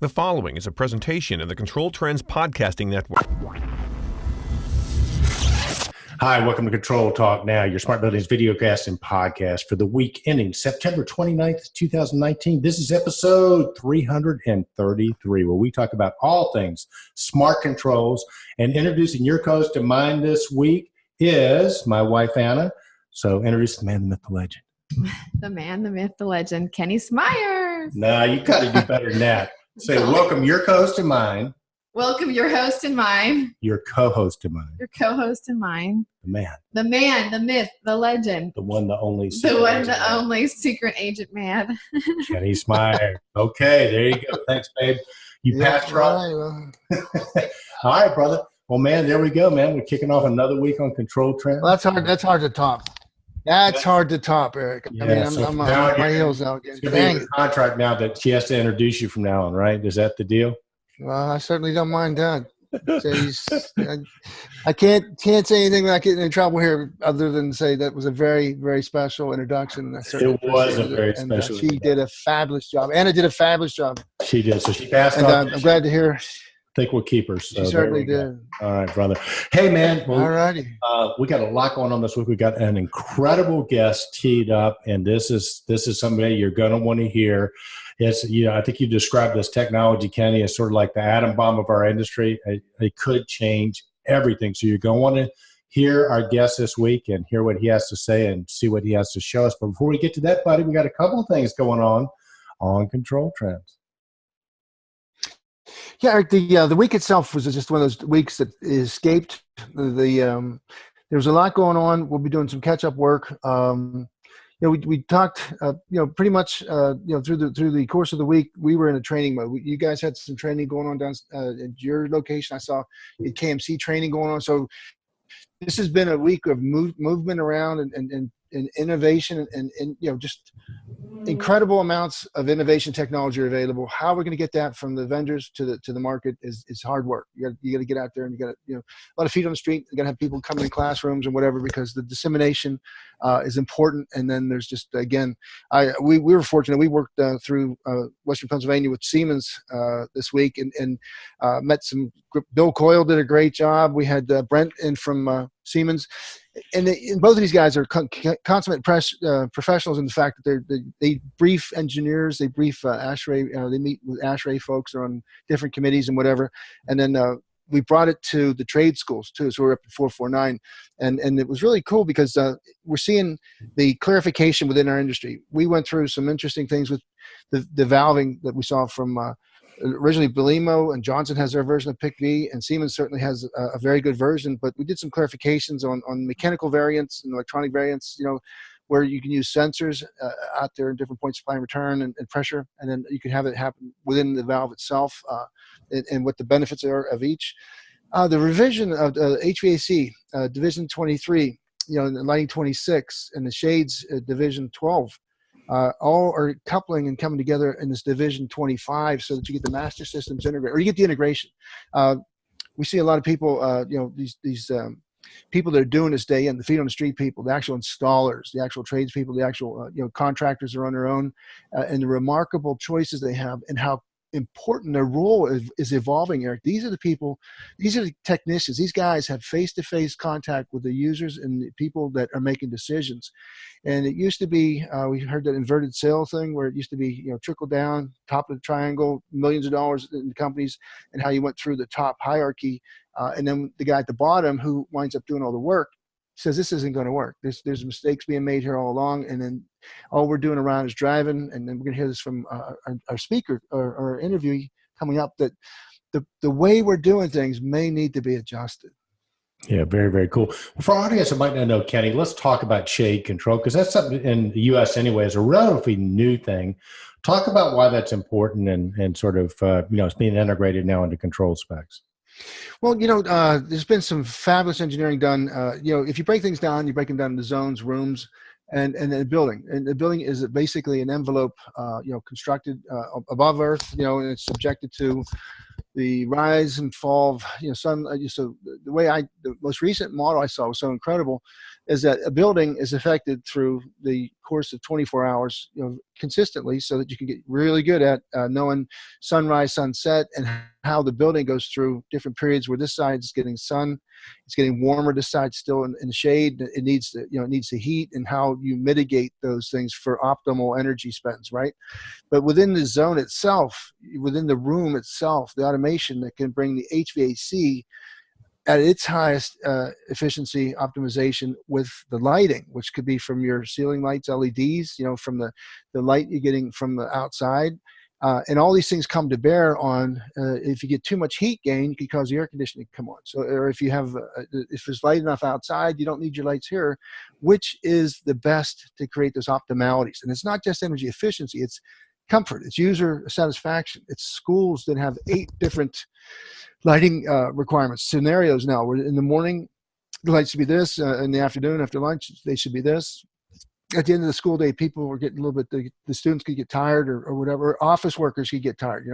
The following is a presentation in the Controltrends podcasting network. Hi, welcome to ControlTalk Now, your smart buildings videocast and podcast for the week ending September 29th, 2019. This is episode 333, where we talk about all things smart controls. And introducing your co-host to mine this week is my wife, Anna. So introduce the man, the myth, the legend. The man, the myth, the legend, Kenny Smyers. Nah, you got to do better than that. Say, welcome your co-host to mine. Welcome your host and mine. Your co-host to mine. Your co-host and mine. The man. The man, the myth, the legend. The one, the only. The one, the only secret agent man. Kenny Smyers. Okay, there you go. Thanks, babe. You passed right. All right, brother. Well, man, there we go, man. We're kicking off another week on Controltrends. Well, that's hard to top. That's hard to top, Eric. Yeah, I mean, I'm on my heels out. It's going to be a contract now that she has to introduce you from now on, right? Is that the deal? Well, I certainly don't mind that. I can't say anything without getting in trouble here other than say that was a very, very special introduction. It was a very special She did a fabulous job. Anna did a fabulous job. She did. So she passed and on. I'm glad to hear. I think we'll keep her. So she certainly did. All right, brother. Hey, man. Well, all righty. We got a lot going on this week. We got an incredible guest teed up, and this is somebody you're going to want to hear. It's, I think you described this technology, Kenny, as sort of like the atom bomb of our industry. It could change everything. So you're going to want to hear our guest this week and hear what he has to say and see what he has to show us. But before we get to that, buddy, we got a couple of things going on Controltrends. Yeah, Eric, the week itself was just one of those weeks that escaped. There was a lot going on. We'll be doing some catch-up work. We talked, pretty much, through the course of the week, we were in a training mode. You guys had some training going on down at your location. I saw KMC training going on. So this has been a week of movement around and innovation and just incredible amounts of innovation technology are available. How we're going to get that from the vendors to the market is hard work. You got to get out there and you got to, a lot of feet on the street. You got to have people come in classrooms and whatever, because the dissemination is important. And then there's just, again, we were fortunate. We worked through Western Pennsylvania with Siemens this week and met some. Bill Coyle did a great job. We had Brent in from Siemens. And both of these guys are consummate professionals in the fact that they brief engineers, they brief ASHRAE, they meet with ASHRAE folks on different committees and whatever. And then we brought it to the trade schools too. So we're up to 449. And it was really cool because we're seeing the clarification within our industry. We went through some interesting things with the valving that we saw from originally Belimo and Johnson has their version of PIC-V, and Siemens certainly has a very good version, but we did some clarifications on mechanical variants and electronic variants, where you can use sensors out there in different points, supply and return and pressure, and then you can have it happen within the valve itself and what the benefits are of each. The revision of HVAC, Division 23, the lighting 26, and the shades, Division 12, all are coupling and coming together in this Division 25 so that you get the master systems integrated, or you get the integration. We see a lot of people, these people that are doing this day in, the feet on the street people, the actual installers, the actual tradespeople, the actual contractors are on their own, and the remarkable choices they have and how important their role is evolving, Eric. These are the people, these are the technicians. These guys have face-to-face contact with the users and the people that are making decisions. And it used to be, we heard that inverted sale thing where it used to be, trickle down, top of the triangle, millions of dollars in companies, and how you went through the top hierarchy. And then the guy at the bottom who winds up doing all the work says this isn't going to work. There's mistakes being made here all along, and then all we're doing around is driving. And then we're going to hear this from our speaker or our interviewee coming up, that the way we're doing things may need to be adjusted. Yeah, very, very cool. For our audience that might not know, Kenny, let's talk about shade control, because that's something in the U.S. anyway is a relatively new thing. Talk about why that's important and sort of, it's being integrated now into control specs. Well, there's been some fabulous engineering done. If you break things down, you break them down into zones, rooms, and a building. And the building is basically an envelope, constructed above Earth, and it's subjected to the rise and fall of, sun. So the most recent model I saw was so incredible, is that a building is affected through the course of 24 hours, consistently so that you can get really good at knowing sunrise, sunset, and how the building goes through different periods where this side is getting sun, it's getting warmer, this side's still in the shade, it needs to, it needs to heat, and how you mitigate those things for optimal energy spends, right? But within the zone itself, within the room itself, the automation that can bring the HVAC at its highest efficiency optimization with the lighting, which could be from your ceiling lights, LEDs, from the light you're getting from the outside. And all these things come to bear on if you get too much heat gain, it can cause the air conditioning to come on. So, or if you have, if it's light enough outside, you don't need your lights here, which is the best to create those optimalities. And it's not just energy efficiency, it's comfort, it's user satisfaction. It's schools that have 8 different lighting requirements, scenarios now, where in the morning, the lights should be this, in the afternoon, after lunch, they should be this. At the end of the school day, people were getting a little bit, the students could get tired or whatever. Office workers could get tired.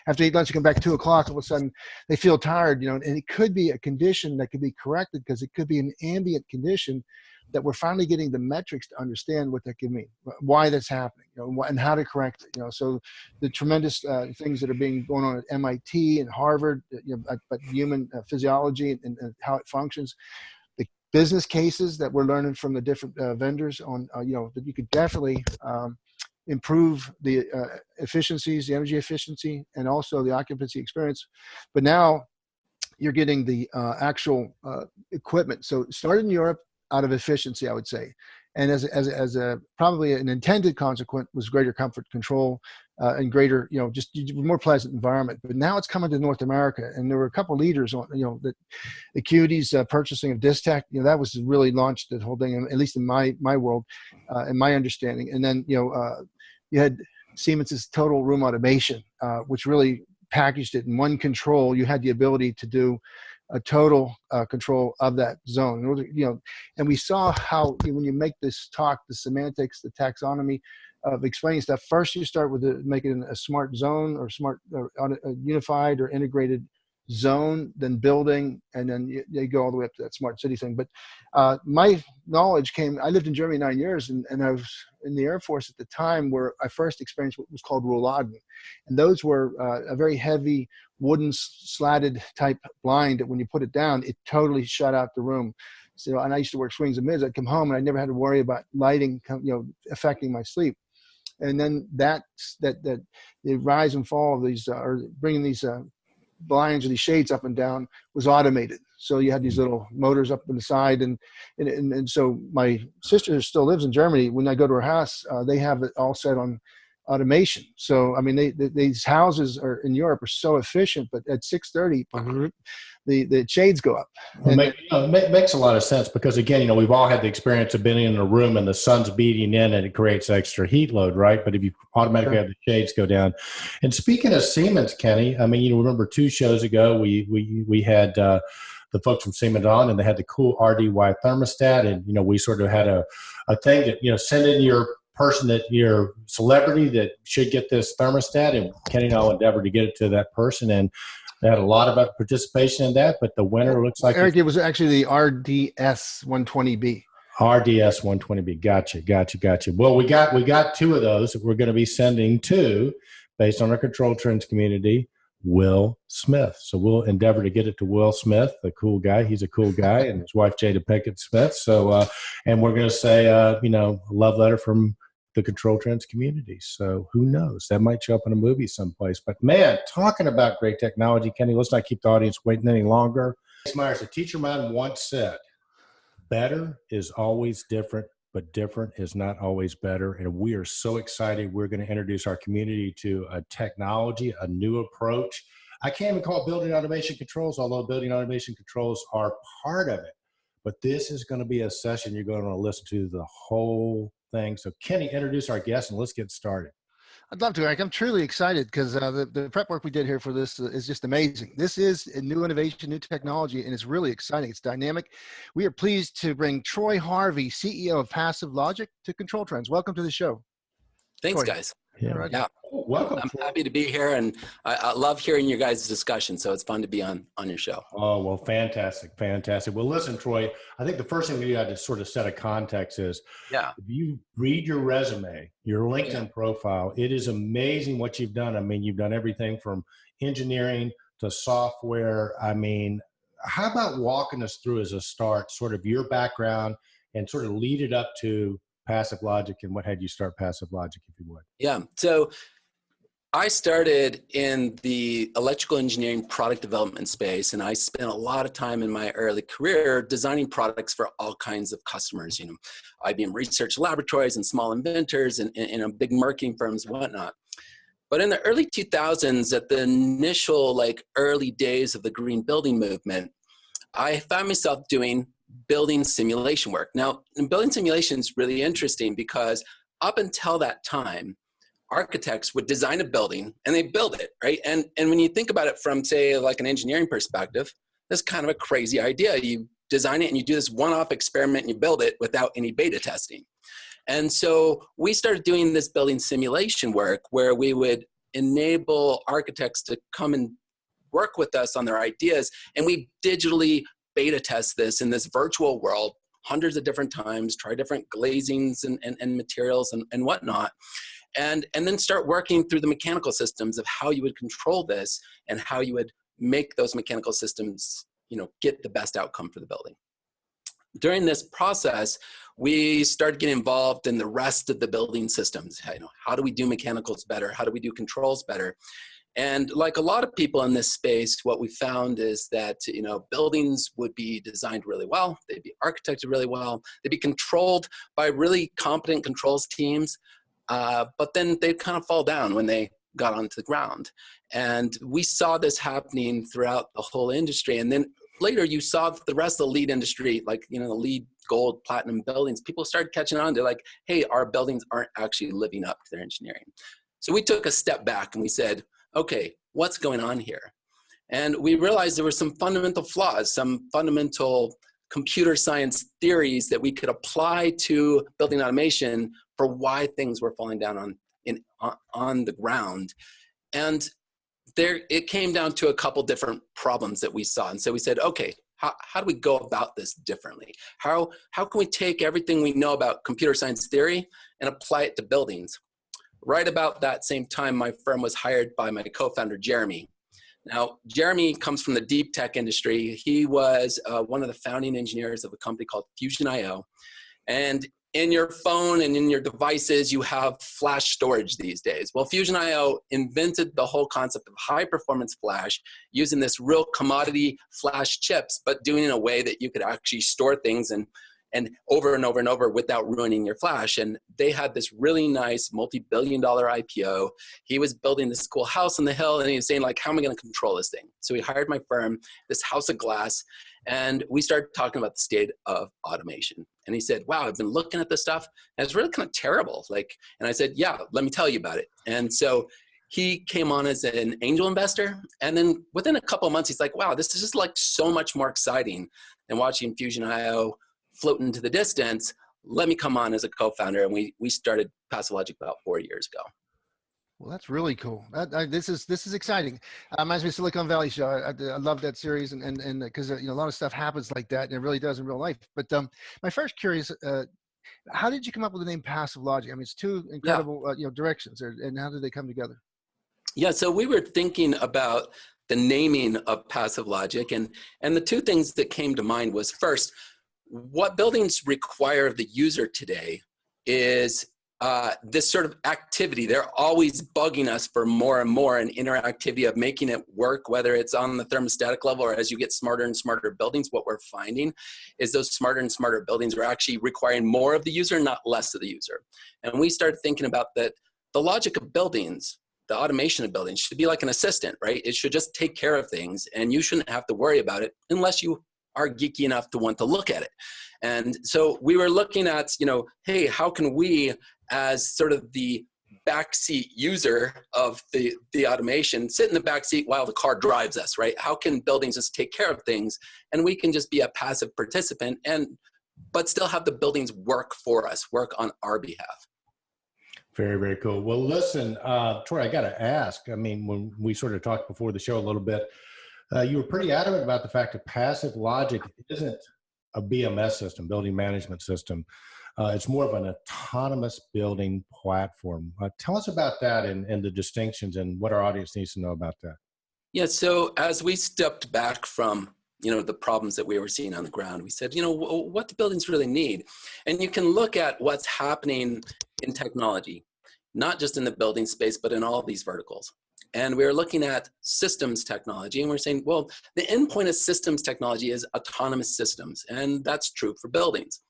After eat lunch, you come back at 2 o'clock, all of a sudden they feel tired, and it could be a condition that could be corrected because it could be an ambient condition that we're finally getting the metrics to understand what that could mean, why that's happening, and how to correct it. So the tremendous things that are being going on at MIT and Harvard, but human physiology and how it functions, the business cases that we're learning from the different vendors on, that you could definitely improve the efficiencies, the energy efficiency, and also the occupancy experience. But now you're getting the actual equipment. So it started in Europe, out of efficiency, I would say, and as a probably an intended consequence was greater comfort, control, and greater just more pleasant environment. But now it's coming to North America, and there were a couple of leaders on that Acuity's purchasing of Distech, that was really launched the whole thing, at least in my world, and my understanding. And then you had Siemens's total room automation, which really packaged it in one control. You had the ability to do a total control of that zone. And we saw how when you make this talk, the semantics, the taxonomy of explaining stuff, first you start with making a smart zone or smart a unified or integrated zone, then building, and then you go all the way up to that smart city thing. But my knowledge I lived in Germany 9 years, and I was in the Air Force at the time where I first experienced what was called rouladen. And those were a very heavy wooden slatted type blind that when you put it down, it totally shut out the room. So, and I used to work swings and mids. I'd come home and I never had to worry about lighting, affecting my sleep. And then the rise and fall of these, or bringing these blinds or these shades up and down was automated. So you had these little motors up on the side, and so my sister still lives in Germany. When I go to her house, they have it all set on automation. So I mean, these houses in Europe are so efficient, but at 6:30, the shades go up. And it makes a lot of sense because again, we've all had the experience of being in a room and the sun's beating in and it creates extra heat load, right? But if you automatically have the shades go down. And speaking of Siemens, Kenny, I mean, remember 2 shows ago we had the folks from Siemens on, and they had the cool RDY thermostat, and we sort of had a thing that send in your person, that your celebrity that should get this thermostat, and Kenny and I will endeavor to get it to that person, and they had a lot of participation in that, but the winner looks like Eric, it was actually the RDS 120B. RDS 120B. Gotcha. Well, we got 2 of those that we're going to be sending to, based on our Control Trends community, Will Smith. So we'll endeavor to get it to Will Smith, the cool guy. He's a cool guy, and his wife Jada Pinkett Smith. So, and we're going to say, a love letter from the Control Trends community. So who knows? That might show up in a movie someplace. But man, talking about great technology, Kenny, let's not keep the audience waiting any longer. Myers, a teacher of mine once said, better is always different, but different is not always better. And we are so excited. We're going to introduce our community to a technology, a new approach. I can't even call it building automation controls, although building automation controls are part of it. But this is going to be a session you're going to listen to the whole thing. So Kenny, introduce our guest and let's get started. I'd love to, Eric. I'm truly excited because the prep work we did here for this is just amazing. This is a new innovation, new technology, and it's really exciting. It's dynamic. We are pleased to bring Troy Harvey, CEO of Passive Logic, to Control Trends. Welcome to the show. Thanks, Troy. guys. Yeah. All right. Yeah, Welcome. I'm happy to be here, and I love hearing your guys' discussion. So it's fun to be on your show. Oh, well, fantastic. Fantastic. Well, listen, Troy, I think the first thing you got to sort of set a context is Yeah. if you read your resume, your LinkedIn Yeah. profile, it is amazing what you've done. I mean, you've done everything from engineering to software. I mean, how about walking us through as a start, sort of your background and sort of lead it up to Passive Logic and what had you start Passive Logic, if you would? Yeah. So I started in the electrical engineering product development space, and I spent a lot of time in my early career designing products for all kinds of customers, IBM research laboratories and small inventors and big marketing firms and whatnot. But in the early 2000s, at the initial early days of the green building movement, I found myself doing building simulation work. Now, building simulation is really interesting because up until that time, architects would design a building and they build it, right? And when you think about it from, say, like an engineering perspective, that's kind of a crazy idea. You design it and you do this one-off experiment and you build it without any beta testing. And so we started doing this building simulation work where we would enable architects to come and work with us on their ideas, and we digitally beta test this in this virtual world hundreds of different times, try different glazings and materials and whatnot. And then start working through the mechanical systems of how you would control this and how you would make those mechanical systems, get the best outcome for the building. During this process, we started getting involved in the rest of the building systems. How do we do mechanicals better? How do we do controls better? And like a lot of people in this space, what we found is that, buildings would be designed really well. They'd be architected really well. They'd be controlled by really competent controls teams. But then they'd kind of fall down when they got onto the ground. And we saw this happening throughout the whole industry. And then later you saw the rest of the lead industry, the lead gold, platinum buildings, people started catching on. They're like, hey, our buildings aren't actually living up to their engineering. So we took a step back and we said, okay, what's going on here? And we realized there were some fundamental flaws, some fundamental computer science theories that we could apply to building automation for why things were falling down on the ground. And it came down to a couple different problems that we saw. And so we said, okay, how do we go about this differently? How can we take everything we know about computer science theory and apply it to buildings? Right about that same time, my firm was hired by my co-founder, Jeremy. Now, Jeremy comes from the deep tech industry. He was one of the founding engineers of a company called Fusion.io. And in your phone and in your devices, you have flash storage these days. Well, Fusion.io invented the whole concept of high-performance flash using this real commodity flash chips, but doing it in a way that you could actually store things and over and over and over without ruining your flash. And they had this really nice multi-billion-dollar IPO. He was building this cool house on the hill, and he was saying, how am I going to control this thing? So he hired my firm, this house of glass, and we started talking about the state of automation. And he said, wow, I've been looking at this stuff, and it's really kind of terrible. And I said, yeah, let me tell you about it. And so he came on as an angel investor. And then within a couple of months, he's like, wow, this is just so much more exciting than watching Fusion.io float into the distance. Let me come on as a co-founder. And we started Passive Logic about 4 years ago. Well, that's really cool. This is exciting. Reminds me of Silicon Valley show. I love that series, and because a lot of stuff happens like that, and it really does in real life. But my first curious, how did you come up with the name Passive Logic? I mean, it's two incredible directions, and how did they come together? Yeah, so we were thinking about the naming of Passive Logic, and the two things that came to mind was, first, what buildings require of the user today is this sort of activity. They're always bugging us for more and more, and interactivity of making it work, whether it's on the thermostatic level or as you get smarter and smarter buildings. What we're finding is those smarter and smarter buildings are actually requiring more of the user, not less of the user. And we started thinking about that the logic of buildings, the automation of buildings should be like an assistant, right? It should just take care of things, and you shouldn't have to worry about it unless you are geeky enough to want to look at it. And so we were looking at, hey, how can we, as sort of the backseat user of the automation, sit in the backseat while the car drives us, right? How can buildings just take care of things, and we can just be a passive participant but still have the buildings work for us, work on our behalf? Very, very cool. Well, listen, Troy, I got to ask, I mean, when we sort of talked before the show a little bit, you were pretty adamant about the fact that passive logic isn't a BMS system, building management system. It's more of an autonomous building platform. Tell us about that and the distinctions and what our audience needs to know about that. Yeah, so as we stepped back from the problems that we were seeing on the ground, we said, what do buildings really need? And you can look at what's happening in technology, not just in the building space, but in all these verticals. And we were looking at systems technology, and we're saying, well, the endpoint of systems technology is autonomous systems, and that's true for buildings.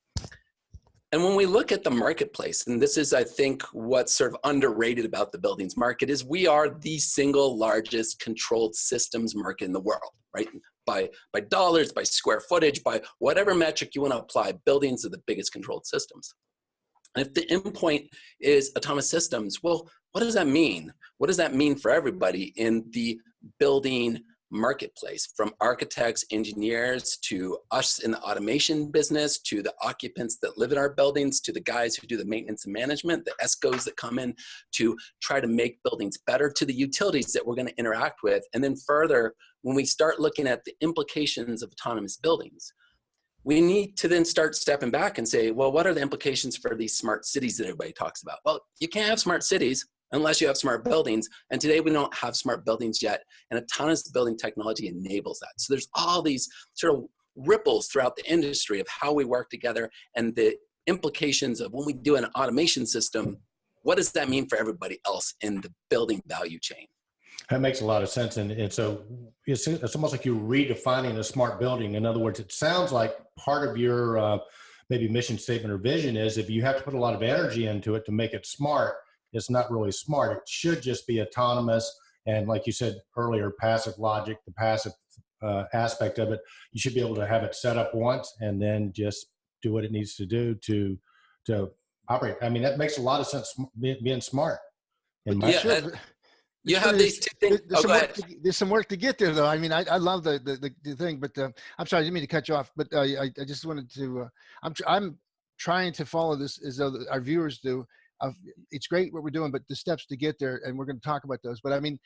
And when we look at the marketplace, and this is, I think, what's sort of underrated about the buildings market, is we are the single largest controlled systems market in the world, right? By dollars, by square footage, by whatever metric you want to apply, buildings are the biggest controlled systems. And if the endpoint is autonomous systems, well, what does that mean? What does that mean for everybody in the building marketplace, from architects, engineers, to us in the automation business, to the occupants that live in our buildings, to the guys who do the maintenance and management, the ESCOs that come in to try to make buildings better, to the utilities that we're going to interact with. And then further, when we start looking at the implications of autonomous buildings, we need to then start stepping back and say, well, what are the implications for these smart cities that everybody talks about? Well, you can't have smart cities unless you have smart buildings. And today we don't have smart buildings yet. And autonomous building technology enables that. So there's all these sort of ripples throughout the industry of how we work together and the implications of when we do an automation system, what does that mean for everybody else in the building value chain? That makes a lot of sense. And so it's almost like you're redefining a smart building. In other words, it sounds like part of your maybe mission statement or vision is if you have to put a lot of energy into it to make it smart, it's not really smart. It should just be autonomous. And like you said earlier, passive logic, the passive aspect of it, you should be able to have it set up once and then just do what it needs to do to operate. I mean, that makes a lot of sense, being smart. You have these two things. There's some work to get there, though. I mean, I love the thing, but I'm sorry, I didn't mean to cut you off. But I just wanted to. I'm trying to follow this as though our viewers do. It's great what we're doing, but the steps to get there, and we're going to talk about those. But I mean,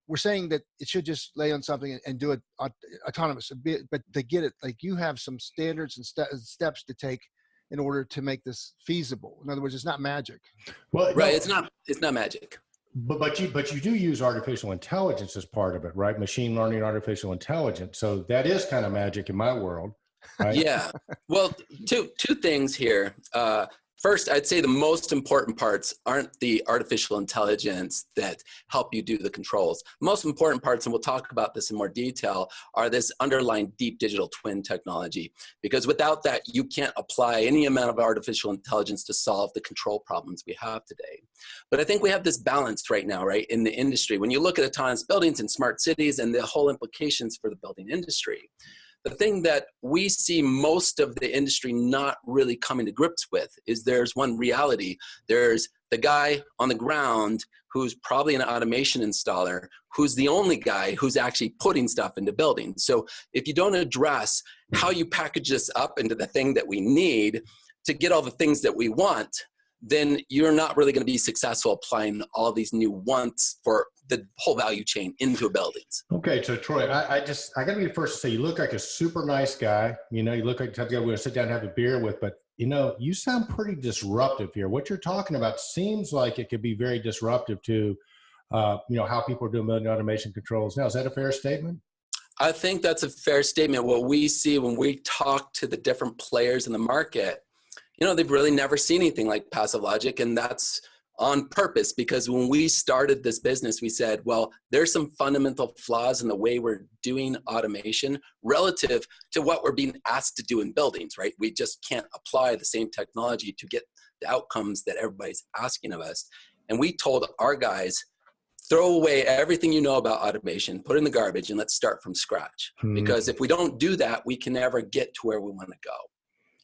we're saying that it should just lay on something and do it autonomous. But to get it, like you have some standards and steps to take in order to make this feasible. In other words, it's not magic. Well, right? No, it's not magic. But you do use artificial intelligence as part of it, right? Machine learning, artificial intelligence. So that is kind of magic in my world. Right? Yeah. Well, two things here. First, I'd say the most important parts aren't the artificial intelligence that help you do the controls. The most important parts, and we'll talk about this in more detail, are this underlying deep digital twin technology. Because without that, you can't apply any amount of artificial intelligence to solve the control problems we have today. But I think we have this balance right now, right, in the industry. When you look at autonomous buildings and smart cities and the whole implications for the building industry, the thing that we see most of the industry not really coming to grips with is there's one reality. There's the guy on the ground who's probably an automation installer, who's the only guy who's actually putting stuff into buildings. So if you don't address how you package this up into the thing that we need to get all the things that we want, then you're not really going to be successful applying all these new wants for the whole value chain into buildings. Okay, so Troy, I got to be the first to say you look like a super nice guy. You know, you look like the type of guy we're going to sit down and have a beer with, but you know, you sound pretty disruptive here. What you're talking about seems like it could be very disruptive to, how people are doing building automation controls now. Is that a fair statement? I think that's a fair statement. What we see when we talk to the different players in the market, they've really never seen anything like passive logic, and that's on purpose, because when we started this business, we said, well, there's some fundamental flaws in the way we're doing automation relative to what we're being asked to do in buildings, right? We just can't apply the same technology to get the outcomes that everybody's asking of us. And we told our guys, throw away everything you know about automation, put it in the garbage, and let's start from scratch. Because if we don't do that, we can never get to where we want to go.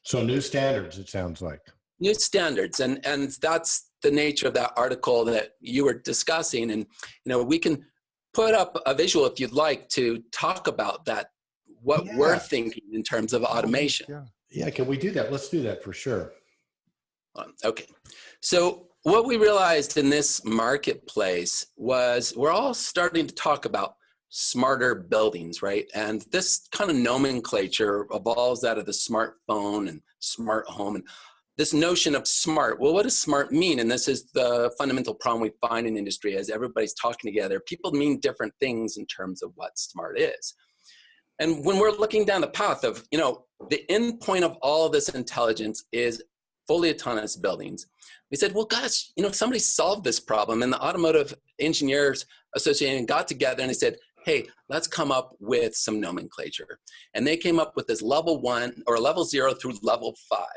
So new standards, it sounds like. New standards, and that's the nature of that article that you were discussing. And we can put up a visual if you'd like to talk about that, what we're thinking in terms of automation. Yeah, can we do that? Let's do that for sure. Okay, so What we realized in this marketplace was we're all starting to talk about smarter buildings, right? And this kind of nomenclature evolves out of the smartphone and smart home and this notion of smart. Well, what does smart mean? And this is the fundamental problem we find in industry as everybody's talking together. People mean different things in terms of what smart is. And when we're looking down the path of, the end point of all of this intelligence is fully autonomous buildings, we said, well, gosh, somebody solved this problem. And the Automotive Engineers Association got together and they said, hey, let's come up with some nomenclature. And they came up with this level 1 or level 0 through level 5.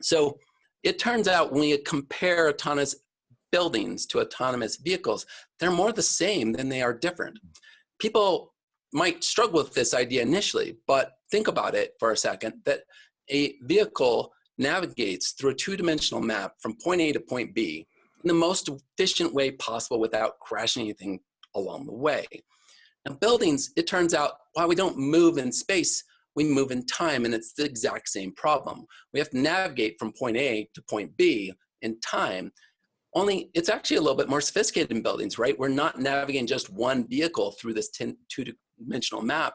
So it turns out when you compare autonomous buildings to autonomous vehicles, they're more the same than they are different. People might struggle with this idea initially, but think about it for a second, that a vehicle navigates through a two-dimensional map from point A to point B in the most efficient way possible without crashing anything along the way. Now, buildings, it turns out, while we don't move in space, we move in time, and it's the exact same problem. We have to navigate from point A to point B in time, only it's actually a little bit more sophisticated in buildings, right? We're not navigating just one vehicle through this two-dimensional map.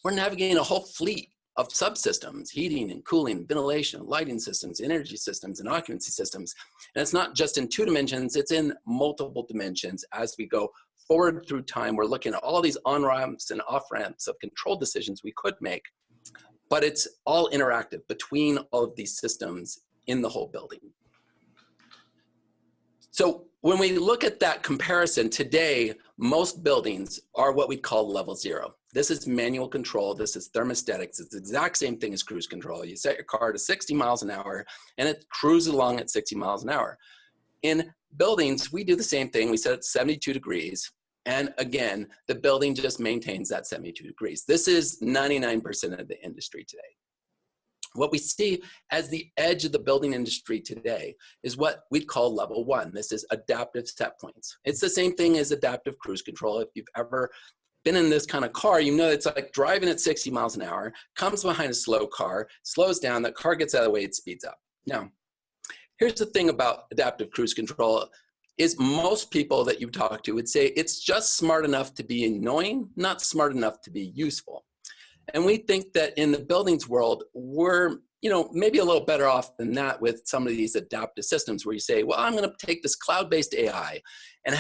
We're navigating a whole fleet of subsystems, heating and cooling, ventilation, lighting systems, energy systems, and occupancy systems. And it's not just in 2 dimensions, it's in multiple dimensions. As we go forward through time, we're looking at all these on-ramps and off-ramps of control decisions we could make, but it's all interactive between all of these systems in the whole building. So when we look at that comparison today, most buildings are what we call level 0. This is manual control. This is thermostatics. It's the exact same thing as cruise control. You set your car to 60 miles an hour and it cruises along at 60 miles an hour. In buildings, we do the same thing. We set it 72 degrees. And again, the building just maintains that 72 degrees. This is 99% of the industry today. What we see as the edge of the building industry today is what we call level 1. This is adaptive set points. It's the same thing as adaptive cruise control. If you've ever been in this kind of car, you know it's like driving at 60 miles an hour, comes behind a slow car, slows down, that car gets out of the way, it speeds up. Now, here's the thing about adaptive cruise control is most people that you talk to would say it's just smart enough to be annoying, not smart enough to be useful. And we think that in the buildings world, we're maybe a little better off than that with some of these adaptive systems where you say, well, I'm going to take this cloud-based AI and have